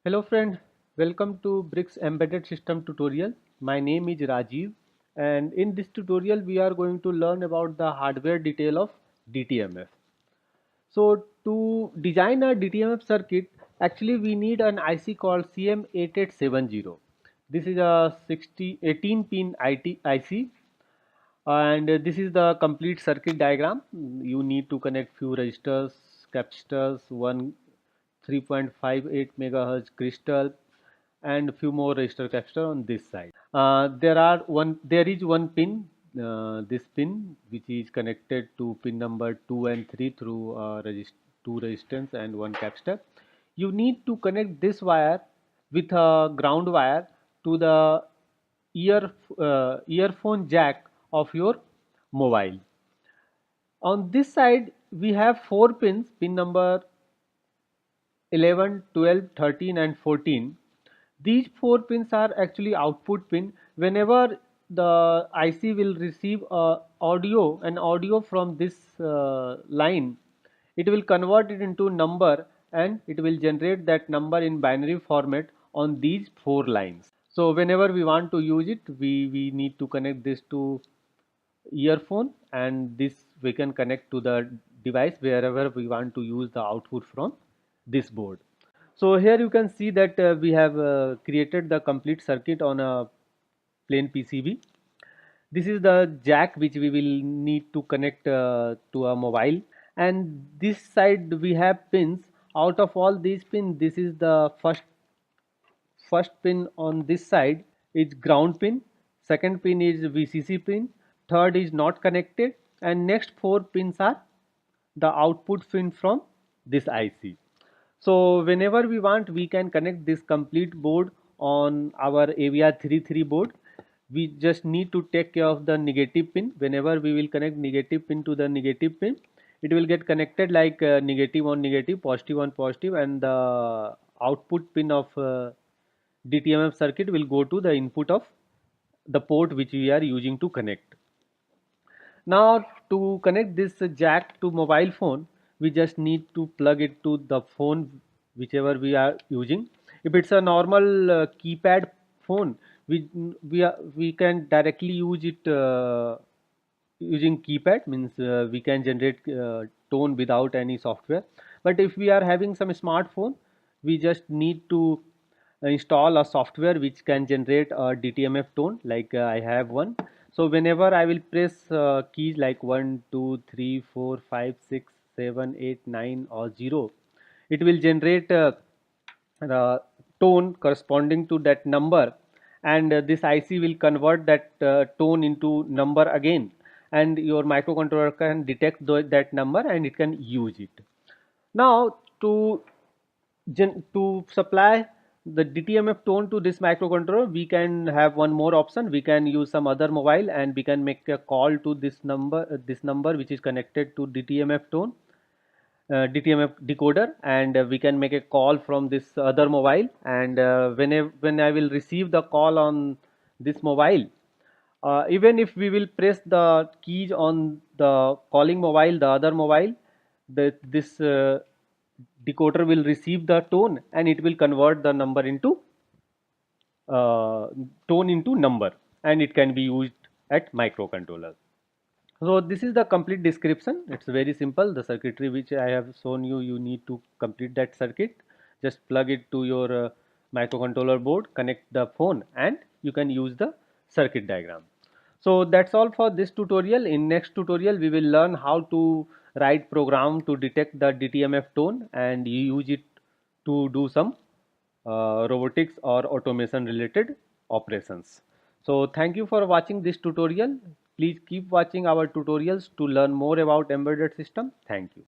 Hello friend, welcome to Bricks Embedded System tutorial. My name is Rajiv and in this tutorial we are going to learn about the hardware detail of DTMF. So to design a DTMF circuit, actually we need an IC called CM8870. This is a 18 pin IC and this is the complete circuit diagram. You need to connect few resistors, capacitors, one 3.58 megahertz crystal and few more resistor capacitor on this side. There is one pin, this pin which is connected to pin number 2 and 3 through two resistance and one capacitor. You need to connect this wire with a ground wire to the earphone jack of your mobile. On this side we have four pins, pin number 11, 12, 13 and 14. These four pins are actually output pin. Whenever the IC will receive an audio from this line, it will convert it into number and it will generate that number in binary format on these four lines. So whenever we want to use it, we need to connect this to earphone, and this we can connect to the device wherever we want to use the output from this board. So here you can see that we have created the complete circuit on a plain PCB. This is the jack which we will need to connect to a mobile, and this side we have pins. Out of all these pins, this is the first pin on this side is ground pin, second pin is VCC pin, third is not connected, and next four pins are the output pin from this IC. So whenever we want, we can connect this complete board on our AVR33 board. We just need to take care of the negative pin. Whenever we will connect negative pin to the negative pin, it will get connected like negative on negative, positive on positive, and the output pin of DTMF circuit will go to the input of the port which we are using to connect. Now to connect this jack to mobile phone, we just need to plug it to the phone whichever we are using. If it's a normal keypad phone, we can directly use it using keypad, means we can generate tone without any software. But if we are having some smartphone, we just need to install a software which can generate a DTMF tone, like I have one. So whenever I will press keys like 1 2 3 4 5 6 7 8 9 or 0, it will generate the tone corresponding to that number, and this IC will convert that tone into number again, and your microcontroller can detect that number and it can use it. Now to supply the DTMF tone to this microcontroller, we can have one more option. We can use some other mobile and we can make a call to this number which is connected to DTMF tone, DTMF decoder, and we can make a call from this other mobile. And when I will receive the call on this mobile, even if we will press the keys on the calling mobile, the other mobile, this decoder will receive the tone and it will convert the number into tone into number, and it can be used at microcontroller. So this is the complete description. It's very simple. The circuitry which I have shown you, you need to complete that circuit. Just plug it to your microcontroller board, connect the phone, and you can use the circuit diagram. So that's all for this tutorial. In next tutorial, we will learn how to write program to detect the DTMF tone and you use it to do some robotics or automation related operations. So thank you for watching this tutorial. Please keep watching our tutorials to learn more about embedded system. Thank you.